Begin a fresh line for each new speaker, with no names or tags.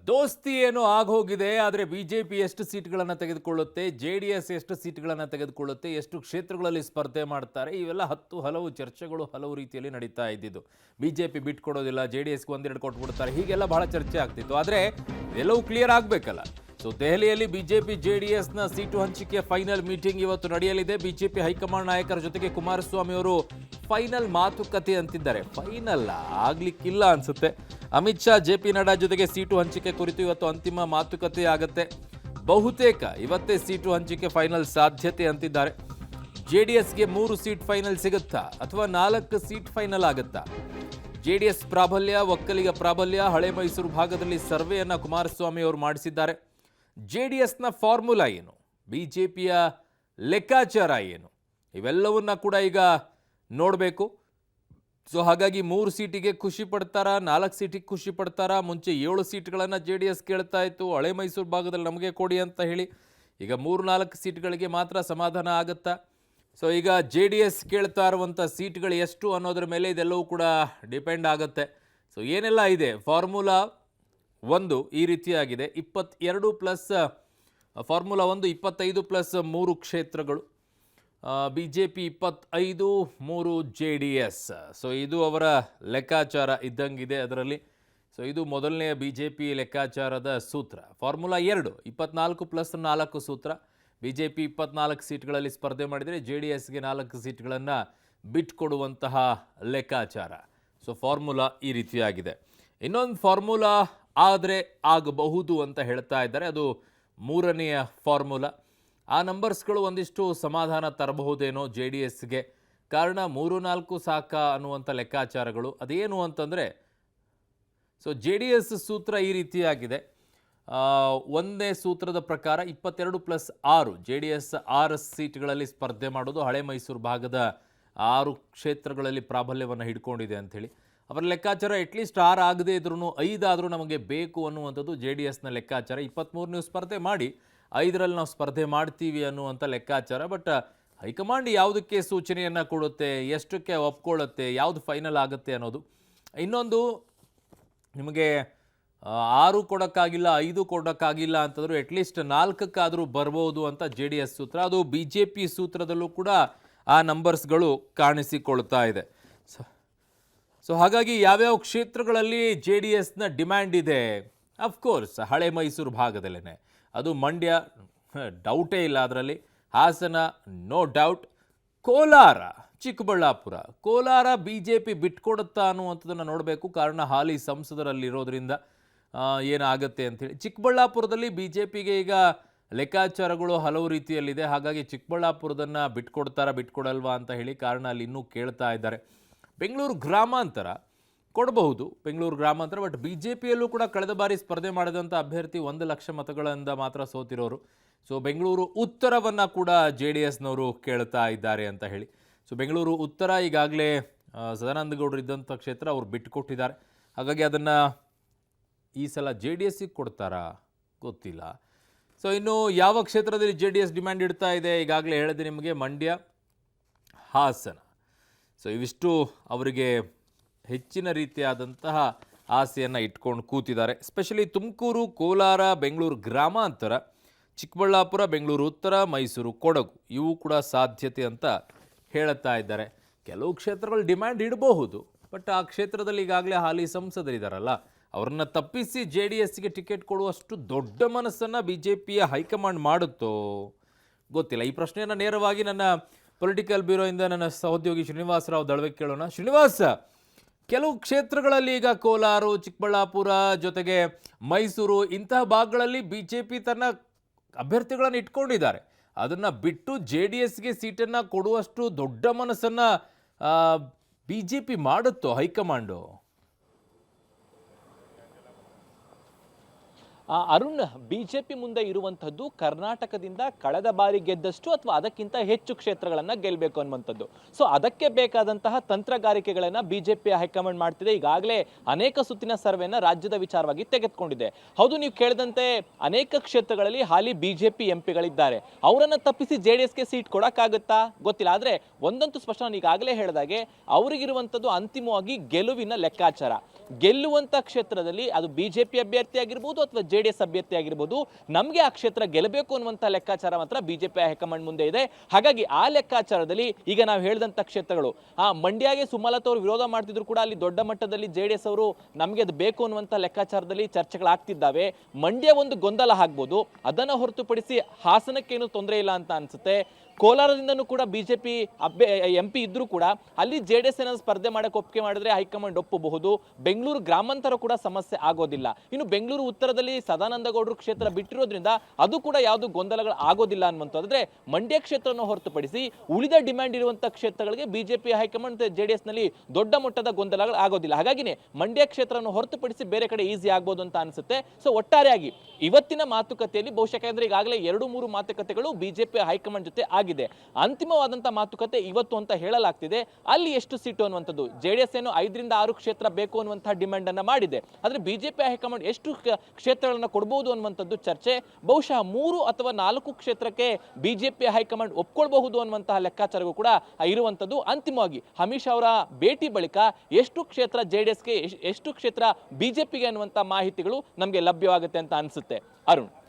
ದೋಸ್ತಿ ಏನೋ ಆಗೋಗಿದೆ. ಆದರೆ ಬಿಜೆಪಿ ಎಷ್ಟು ಸೀಟ್ಗಳನ್ನು ತೆಗೆದುಕೊಳ್ಳುತ್ತೆ, ಜೆಡಿಎಸ್ ಎಷ್ಟು ಸೀಟ್ಗಳನ್ನು ತೆಗೆದುಕೊಳ್ಳುತ್ತೆ, ಎಷ್ಟು ಕ್ಷೇತ್ರಗಳಲ್ಲಿ ಸ್ಪರ್ಧೆ ಮಾಡ್ತಾರೆ, ಇವೆಲ್ಲ ಹಲವು ಚರ್ಚೆಗಳು ಹಲವು ರೀತಿಯಲ್ಲಿ ನಡೀತಾ ಇದ್ದಿದ್ದು. ಬಿಜೆಪಿ ಬಿಟ್ಕೊಡೋದಿಲ್ಲ, ಜೆಡಿಎಸ್ಗೆ ಒಂದೆರಡು ಕೊಟ್ಬಿಡ್ತಾರೆ, ಹೀಗೆಲ್ಲ ಬಹಳ ಚರ್ಚೆ ಆಗ್ತಿತ್ತು. ಆದರೆ ಎಲ್ಲವೂ ಕ್ಲಿಯರ್ ಆಗಬೇಕಲ್ಲ. ಸೊ ದೆಹಲಿಯಲ್ಲಿ ಬಿಜೆಪಿ ಜೆಡಿಎಸ್ನ ಸೀಟು ಹಂಚಿಕೆ ಫೈನಲ್ ಮೀಟಿಂಗ್ ಇವತ್ತು ನಡೆಯಲಿದೆ. ಬಿಜೆಪಿ ಹೈಕಮಾಂಡ್ ನಾಯಕರ ಜೊತೆಗೆ ಕುಮಾರಸ್ವಾಮಿ ಅವರು ಫೈನಲ್ ಮಾತುಕತೆ ಅಂತಿದ್ದಾರೆ. ಫೈನಲ್ ಆಗ್ಲಿಕ್ಕಿಲ್ಲ ಅನ್ಸುತ್ತೆ. ಅಮಿತ್ ಶಾ, ಜೆಪಿ ನಡ್ಡಾ ಜೊತೆಗೆ ಸೀಟು ಹಂಚಿಕೆ ಕುರಿತು ಇವತ್ತು ಅಂತಿಮ ಮಾತುಕತೆ ಆಗುತ್ತೆ. ಬಹುತೇಕ ಇವತ್ತೇ ಸೀಟು ಹಂಚಿಕೆ ಫೈನಲ್ ಸಾಧ್ಯತೆ ಅಂತಿದ್ದಾರೆ. ಜೆಡಿಎಸ್ಗೆ 3 ಸೀಟ್ ಫೈನಲ್ ಸಿಗುತ್ತಾ ಅಥವಾ 4 ಸೀಟ್ ಫೈನಲ್ ಆಗುತ್ತಾ? ಜೆಡಿಎಸ್ ಪ್ರಾಬಲ್ಯ, ಒಕ್ಕಲಿಗ ಪ್ರಾಬಲ್ಯ, ಹಳೆ ಮೈಸೂರು ಭಾಗದಲ್ಲಿ ಸರ್ವೆಯನ್ನ ಕುಮಾರಸ್ವಾಮಿ ಅವರು ಮಾಡಿಸಿದ್ದಾರೆ. ಜೆಡಿಎಸ್ನ ಫಾರ್ಮುಲಾ ಏನು, ಬಿಜೆಪಿಯ ಲೆಕ್ಕಾಚಾರ ಏನು, ಇವೆಲ್ಲವನ್ನ ಕೂಡ ಈಗ ನೋಡಬೇಕು. ಸೊ ಹಾಗಾಗಿ 3 ಸೀಟಿಗೆ ಖುಷಿ ಪಡ್ತಾರಾ, 4 ಸೀಟಿಗೆ ಖುಷಿ ಪಡ್ತಾರಾ? ಮುಂಚೆ 7 ಸೀಟ್ಗಳನ್ನು ಜೆಡಿಎಸ್ ಕೇಳ್ತಾ ಇತ್ತು, ಹಳೆ ಮೈಸೂರು ಭಾಗದಲ್ಲಿ ನಮಗೆ ಕೊಡಿ ಅಂತ ಹೇಳಿ. ಈಗ 3-4 ಸೀಟ್ಗಳಿಗೆ ಮಾತ್ರ ಸಮಾಧಾನ ಆಗುತ್ತಾ? ಸೊ ಈಗ ಜೆಡಿಎಸ್ ಕೇಳ್ತಾ ಇರುವಂಥ ಸೀಟ್ಗಳು ಎಷ್ಟು ಅನ್ನೋದ್ರ ಮೇಲೆ ಇದೆಲ್ಲವೂ ಕೂಡ ಡಿಪೆಂಡ್ ಆಗುತ್ತೆ. ಸೊ ಏನೆಲ್ಲ ಇದೆ ಫಾರ್ಮುಲಾ 1 ಈ ರೀತಿಯಾಗಿದೆ. 22 ಪ್ಲಸ್ ಫಾರ್ಮುಲಾ 1 25 ಪ್ಲಸ್ 3 ಕ್ಷೇತ್ರಗಳು, ಬಿಜೆಪಿ 25, 3 ಜೆಡಿಎಸ್. ಸೊ ಇದು ಅವರ ಲೆಕ್ಕಾಚಾರ ಇದ್ದಂಗಿದೆ ಅದರಲ್ಲಿ. ಸೊ ಇದು ಮೊದಲನೆಯ ಬಿಜೆಪಿ ಲೆಕ್ಕಾಚಾರದ ಸೂತ್ರ. ಫಾರ್ಮುಲಾ 2 24 ಪ್ಲಸ್ 4 ಸೂತ್ರ. ಬಿಜೆಪಿ 24 ಸೀಟ್ಗಳಲ್ಲಿ ಸ್ಪರ್ಧೆ ಮಾಡಿದರೆ ಜೆಡಿಎಸ್ಗೆ 4 ಸೀಟ್ಗಳನ್ನು ಬಿಟ್ಕೊಡುವಂತಹ ಲೆಕ್ಕಾಚಾರ. ಸೊ ಫಾರ್ಮುಲಾ ಈ ರೀತಿಯಾಗಿದೆ. ಇನ್ನೊಂದು ಫಾರ್ಮುಲಾ ಆದರೆ ಆಗಬಹುದು ಅಂತ ಹೇಳ್ತಾ ಇದ್ದಾರೆ, ಅದು 3ನೆಯ ಫಾರ್ಮುಲಾ. ಆ ನಂಬರ್ಸ್ಗಳು ಒಂದಿಷ್ಟು ಸಮಾಧಾನ ತರಬಹುದೇನೋ ಜೆಡಿಎಸ್ಗೆ. ಕಾರಣ 3-4 ಸಾಕ ಅನ್ನುವಂಥ ಲೆಕ್ಕಾಚಾರಗಳು. ಅದೇನು ಅಂತಂದರೆ, ಸೊ ಜೆಡಿಎಸ್ ಸೂತ್ರ ಈ ರೀತಿಯಾಗಿದೆ. 1ನೇ ಸೂತ್ರದ ಪ್ರಕಾರ 22 ಪ್ಲಸ್ 6 ಜೆಡಿಎಸ್ 6 ಸೀಟ್ಗಳಲ್ಲಿ ಸ್ಪರ್ಧೆ ಮಾಡೋದು. ಹಳೆ ಮೈಸೂರು ಭಾಗದ 6 ಕ್ಷೇತ್ರಗಳಲ್ಲಿ ಪ್ರಾಬಲ್ಯವನ್ನು ಹಿಡ್ಕೊಂಡಿದೆ ಅಂಥೇಳಿ ಅವರ ಲೆಕ್ಕಾಚಾರ. ಅಟ್ಲೀಸ್ಟ್ 6 ಆಗದೇ ಇದ್ರೂ 5 ಆದರೂ ನಮಗೆ ಬೇಕು ಅನ್ನುವಂಥದ್ದು ಜೆಡಿಎಸ್ನ ಲೆಕ್ಕಾಚಾರ. 23 ನೀವು ಸ್ಪರ್ಧೆ ಮಾಡಿ, 5ರಲ್ಲಿ ನಾವು ಸ್ಪರ್ಧೆ ಮಾಡ್ತೀವಿ ಅನ್ನುವಂಥ ಲೆಕ್ಕಾಚಾರ. ಬಟ್ ಹೈಕಮಾಂಡ್ ಯಾವುದಕ್ಕೆ ಸೂಚನೆಯನ್ನು ಕೊಡುತ್ತೆ, ಎಷ್ಟಕ್ಕೆ ಒಪ್ಕೊಳ್ಳುತ್ತೆ, ಯಾವುದು ಫೈನಲ್ ಆಗುತ್ತೆ ಅನ್ನೋದು. ಇನ್ನೊಂದು, ನಿಮಗೆ 6 ಕೊಡೋಕ್ಕಾಗಿಲ್ಲ, 5 ಕೊಡೋಕ್ಕಾಗಿಲ್ಲ ಅಂತಂದರೂ ಅಟ್ಲೀಸ್ಟ್ 4ಕ್ಕಾದರೂ ಬರ್ಬೋದು ಅಂತ ಜೆಡಿಎಸ್ ಸೂತ್ರ. ಅದು ಬಿಜೆಪಿ ಸೂತ್ರದಲ್ಲೂ ಕೂಡ ಆ ನಂಬರ್ಸ್ಗಳು ಕಾಣಿಸಿಕೊಳ್ತಾ ಇದೆ. ಸೊ ಹಾಗಾಗಿ ಯಾವ್ಯಾವ ಕ್ಷೇತ್ರಗಳಲ್ಲಿ ಜೆಡಿಎಸ್ನ ಡಿಮ್ಯಾಂಡ್ ಇದೆ? ಅಫ್ಕೋರ್ಸ್ ಹಳೆ ಮೈಸೂರು ಭಾಗದಲ್ಲೇ, ಅದು ಮಂಡ್ಯ, ಡೌಟೇ ಇಲ್ಲ ಅದರಲ್ಲಿ. Hassan, no doubt. Kolar, Chikkaballapur. Kolar BJP ಬಿಟ್ಕೊಡುತ್ತಾ ಅನ್ನುವಂಥದ್ದನ್ನು ನೋಡಬೇಕು. ಕಾರಣ ಹಾಲಿ ಸಂಸದರಲ್ಲಿರೋದ್ರಿಂದ ಏನಾಗುತ್ತೆ ಅಂಥೇಳಿ. ಚಿಕ್ಕಬಳ್ಳಾಪುರದಲ್ಲಿ ಬಿಜೆಪಿಗೆ ಈಗ ಲೆಕ್ಕಾಚಾರಗಳು ಹಲವು ರೀತಿಯಲ್ಲಿದೆ. ಹಾಗಾಗಿ ಚಿಕ್ಕಬಳ್ಳಾಪುರದನ್ನು ಬಿಟ್ಕೊಡಲ್ವಾ ಅಂತ ಹೇಳಿ ಕಾರಣ ಅಲ್ಲಿ ಇನ್ನೂ ಕೇಳ್ತಾ ಇದ್ದಾರೆ. ಬೆಂಗಳೂರು ಗ್ರಾಮಾಂತರ ಕೊಡಬಹುದು, ಬೆಂಗಳೂರು ಗ್ರಾಮಾಂತರ. ಬಟ್ ಬಿಜೆಪಿಯಲ್ಲೂ ಕೂಡ ಕಳೆದ ಬಾರಿ ಸ್ಪರ್ಧೆ ಮಾಡಿದಂಥ ಅಭ್ಯರ್ಥಿ 1 ಲಕ್ಷ ಮತಗಳಿಂದ ಮಾತ್ರ ಸೋತಿರೋರು. ಸೊ ಬೆಂಗಳೂರು ಉತ್ತರವನ್ನು ಕೂಡ ಜೆಡಿಎಸ್ನವರು ಕೇಳ್ತಾ ಇದ್ದಾರೆ ಅಂತ ಹೇಳಿ. ಸೊ ಬೆಂಗಳೂರು ಉತ್ತರ ಈಗಾಗಲೇ ಸದಾನಂದ ಗೌಡರು ಇದ್ದಂಥ ಕ್ಷೇತ್ರ, ಅವರು ಬಿಟ್ಟುಕೊಟ್ಟಿದ್ದಾರೆ. ಹಾಗಾಗಿ ಅದನ್ನು ಈ ಸಲ ಜೆಡಿಎಸ್ಸಿಗೆ ಕೊಡ್ತಾರಾ ಗೊತ್ತಿಲ್ಲ. ಸೊ ಇನ್ನು ಯಾವ ಕ್ಷೇತ್ರದಲ್ಲಿ ಜೆಡಿಎಸ್ ಡಿಮ್ಯಾಂಡ್ ಇಡ್ತಾ ಇದೆ, ಈಗಾಗಲೇ ಹೇಳಿದೆ ನಿಮಗೆ, ಮಂಡ್ಯ, ಹಾಸನ. ಸೊ ಇವಿಷ್ಟು ಅವರಿಗೆ ಹೆಚ್ಚಿನ ರೀತಿಯಾದಂತಹ ಆಸೆಯನ್ನು ಇಟ್ಕೊಂಡು ಕೂತಿದ್ದಾರೆ. ಎಸ್ಪೆಷಲಿ ತುಮಕೂರು, ಕೋಲಾರ, ಬೆಂಗಳೂರು ಗ್ರಾಮಾಂತರ, ಚಿಕ್ಕಬಳ್ಳಾಪುರ, ಬೆಂಗಳೂರು ಉತ್ತರ, ಮೈಸೂರು, ಕೊಡಗು, ಇವು ಕೂಡ ಸಾಧ್ಯತೆ ಅಂತ ಹೇಳುತ್ತಾ ಇದ್ದಾರೆ. ಕೆಲವು ಕ್ಷೇತ್ರಗಳು ಡಿಮ್ಯಾಂಡ್ ಇಡಬಹುದು, ಬಟ್ ಆ ಕ್ಷೇತ್ರದಲ್ಲಿ ಈಗಾಗಲೇ ಹಾಲಿ ಸಂಸದರಿದ್ದಾರಲ್ಲ, ಅವ್ರನ್ನ ತಪ್ಪಿಸಿ ಜೆಡಿಎಸ್ಗೆ ಟಿಕೆಟ್ ಕೊಡುವಷ್ಟು ದೊಡ್ಡ ಮನಸ್ಸನ್ನು ಬಿಜೆಪಿಯ ಹೈಕಮಾಂಡ್ ಮಾಡುತ್ತೋ ಗೊತ್ತಿಲ್ಲ. ಈ ಪ್ರಶ್ನೆಯನ್ನು ನೇರವಾಗಿ ನನ್ನ ಪೊಲಿಟಿಕಲ್ ಬ್ಯೂರೋಯಿಂದ ನನ್ನ ಸಹೋದ್ಯೋಗಿ ಶ್ರೀನಿವಾಸರಾವ್ ದಳವೆ ಕೇಳೋಣ. ಶ್ರೀನಿವಾಸ್, ಕೆಲವು ಕ್ಷೇತ್ರಗಳಲ್ಲಿ ಈಗ ಕೋಲಾರ, ಚಿಕ್ಕಬಳ್ಳಾಪುರ ಜೊತೆಗೆ ಮೈಸೂರು ಇಂತಹ ಭಾಗಗಳಲ್ಲಿ ಬಿಜೆಪಿ ತನ್ನ ಅಭ್ಯರ್ಥಿಗಳನ್ನು ಇಟ್ಕೊಂಡಿದ್ದಾರೆ. ಅದನ್ನು ಬಿಟ್ಟು ಜೆಡಿಎಸ್ಗೆ ಸೀಟನ್ನು ಕೊಡುವಷ್ಟು ದೊಡ್ಡ ಮನಸ್ಸನ್ನು ಬಿಜೆಪಿ ಮಾಡುತ್ತೋ ಹೈಕಮಾಂಡು?
ಅರುಣ್, ಬಿಜೆಪಿ ಮುಂದೆ ಇರುವಂತದ್ದು ಕರ್ನಾಟಕದಿಂದ ಕಳೆದ ಬಾರಿ ಗೆದ್ದಷ್ಟು ಅಥವಾ ಅದಕ್ಕಿಂತ ಹೆಚ್ಚು ಕ್ಷೇತ್ರಗಳನ್ನ ಗೆಲ್ಲಬೇಕು ಅನ್ನುವಂಥದ್ದು. ಸೊ ಅದಕ್ಕೆ ಬೇಕಾದಂತಹ ತಂತ್ರಗಾರಿಕೆಗಳನ್ನ ಬಿಜೆಪಿ ಹೈಕಮಾಂಡ್ ಮಾಡ್ತಿದೆ. ಈಗಾಗಲೇ ಅನೇಕ ಸುತ್ತಿನ ಸರ್ವೆನ ರಾಜ್ಯದ ವಿಚಾರವಾಗಿ ತೆಗೆದುಕೊಂಡಿದೆ. ಹೌದು, ನೀವು ಕೇಳಿದಂತೆ ಅನೇಕ ಕ್ಷೇತ್ರಗಳಲ್ಲಿ ಹಾಲಿ ಬಿಜೆಪಿ ಎಂಪಿಗಳಿದ್ದಾರೆ. ಅವರನ್ನ ತಪ್ಪಿಸಿ ಜೆಡಿಎಸ್ಗೆ ಸೀಟ್ ಕೊಡಕ್ಕಾಗುತ್ತಾ ಗೊತ್ತಿಲ್ಲ. ಆದ್ರೆ ಒಂದಂತೂ ಸ್ಪಷ್ಟ, ನಾನು ಈಗಾಗಲೇ ಹೇಳಿದಾಗೆ ಅವರಿಗಿರುವಂತದ್ದು ಅಂತಿಮವಾಗಿ ಗೆಲುವಿನ ಲೆಕ್ಕಾಚಾರ. ಗೆಲ್ಲುವಂತ ಕ್ಷೇತ್ರದಲ್ಲಿ ಅದು ಬಿಜೆಪಿ ಅಭ್ಯರ್ಥಿ ಆಗಿರ್ಬೋದು ಅಥವಾ ಜೆಡಿಎಸ್ ಅಭ್ಯರ್ಥಿ ಆಗಿರ್ಬೋದು, ನಮಗೆ ಆ ಕ್ಷೇತ್ರ ಗೆಲ್ಲಬೇಕು ಅನ್ನುವಂತ ಲೆಕ್ಕಾಚಾರ ಮಾತ್ರ ಬಿಜೆಪಿ ಹೈಕಮಾಂಡ್ ಮುಂದೆ ಇದೆ. ಹಾಗಾಗಿ ಆ ಲೆಕ್ಕಾಚಾರದಲ್ಲಿ ಈಗ ನಾವು ಹೇಳಿದಂತ ಕ್ಷೇತ್ರಗಳು, ಮಂಡ್ಯಗೆ ಸುಮಲತಾ ಅವರು ವಿರೋಧ ಮಾಡ್ತಿದ್ರು ಕೂಡ ಅಲ್ಲಿ ದೊಡ್ಡ ಮಟ್ಟದಲ್ಲಿ ಜೆಡಿಎಸ್ ಅವರು ನಮಗೆ ಅದು ಬೇಕು ಅನ್ನುವಂತ ಲೆಕ್ಕಾಚಾರದಲ್ಲಿ ಚರ್ಚೆಗಳಾಗ್ತಿದ್ದಾವೆ. ಮಂಡ್ಯ ಒಂದು ಗೊಂದಲ ಆಗ್ಬೋದು, ಅದನ್ನು ಹೊರತುಪಡಿಸಿ ಹಾಸನಕ್ಕೇನು ತೊಂದರೆ ಇಲ್ಲ ಅಂತ ಅನ್ಸುತ್ತೆ. ಕೋಲಾರದಿಂದನೂ ಕೂಡ ಬಿಜೆಪಿ ಎಂಪಿ ಇದ್ರೂ ಕೂಡ ಅಲ್ಲಿ ಜೆಡಿಎಸ್ ಏನಾದ್ರು ಸ್ಪರ್ಧೆ ಮಾಡಕ್ಕೆ ಒಪ್ಪಿಗೆ ಮಾಡಿದ್ರೆ ಹೈಕಮಾಂಡ್ ಒಪ್ಪಬಹುದು. ಬೆಂಗಳೂರು ಗ್ರಾಮಾಂತರ ಕೂಡ ಸಮಸ್ಯೆ ಆಗೋದಿಲ್ಲ. ಇನ್ನು ಬೆಂಗಳೂರು ಉತ್ತರದಲ್ಲಿ ಸದಾನಂದ ಗೌಡರು ಕ್ಷೇತ್ರ ಬಿಟ್ಟಿರೋದ್ರಿಂದ ಅದು ಕೂಡ ಯಾವುದು ಗೊಂದಲಗಳು ಆಗೋದಿಲ್ಲ ಅನ್ನುವಂಥದ್ದರೆ, ಮಂಡ್ಯ ಕ್ಷೇತ್ರವನ್ನು ಹೊರತುಪಡಿಸಿ ಉಳಿದ ಡಿಮ್ಯಾಂಡ್ ಇರುವಂತಹ ಕ್ಷೇತ್ರಗಳಿಗೆ ಬಿಜೆಪಿ ಹೈಕಮಾಂಡ್ ಜೆಡಿಎಸ್ ನಲ್ಲಿ ದೊಡ್ಡ ಮಟ್ಟದ ಗೊಂದಲಗಳು ಆಗೋದಿಲ್ಲ. ಹಾಗಾಗಿನೇ ಮಂಡ್ಯ ಕ್ಷೇತ್ರವನ್ನು ಹೊರತುಪಡಿಸಿ ಬೇರೆ ಕಡೆ ಈಸಿ ಆಗ್ಬೋದು ಅಂತ ಅನ್ಸುತ್ತೆ. ಸೊ ಒಟ್ಟಾರೆಯಾಗಿ ಇವತ್ತಿನ ಮಾತುಕತೆಯಲ್ಲಿ ಬಹುಶಃ ಯಾಕಂದ್ರೆ ಈಗಾಗಲೇ 2-3 ಮಾತುಕತೆಗಳು ಬಿಜೆಪಿ ಹೈಕಮಾಂಡ್ ಜೊತೆ ಆಗಿದೆ. ಅಂತಿಮವಾದಂತ ಮಾತುಕತೆ ಇವತ್ತು ಅಂತ ಹೇಳಲಾಗ್ತಿದೆ. ಅಲ್ಲಿ ಎಷ್ಟು ಸೀಟು ಅನ್ನುವಂಥದ್ದು, ಜೆಡಿಎಸ್ ಏನು 5-6 ಕ್ಷೇತ್ರ ಬೇಕು ಅನ್ನುವಂತಹ ಡಿಮ್ಯಾಂಡ್ ಅನ್ನ ಮಾಡಿದೆ. ಆದ್ರೆ ಬಿಜೆಪಿ ಹೈಕಮಾಂಡ್ ಎಷ್ಟು ಕ್ಷೇತ್ರಗಳನ್ನ ಕೊಡಬಹುದು ಅನ್ನುವಂಥದ್ದು ಚರ್ಚೆ. ಬಹುಶಃ 3 ಅಥವಾ 4 ಕ್ಷೇತ್ರಕ್ಕೆ ಬಿಜೆಪಿ ಹೈಕಮಾಂಡ್ ಒಪ್ಕೊಳ್ಬಹುದು ಅನ್ನುವಂತಹ ಲೆಕ್ಕಾಚಾರವೂ ಕೂಡ ಇರುವಂಥದ್ದು. ಅಂತಿಮವಾಗಿ ಅಮಿತ್ ಶಾ ಅವರ ಭೇಟಿ ಬಳಿಕ ಎಷ್ಟು ಕ್ಷೇತ್ರ ಜೆಡಿಎಸ್ಗೆ, ಎಷ್ಟು ಕ್ಷೇತ್ರ ಬಿಜೆಪಿಗೆ ಅನ್ನುವಂಥ ಮಾಹಿತಿಗಳು ನಮಗೆ ಲಭ್ಯವಾಗುತ್ತೆ ಅಂತ ಅನ್ಸುತ್ತೆ. ಅರುಣ್.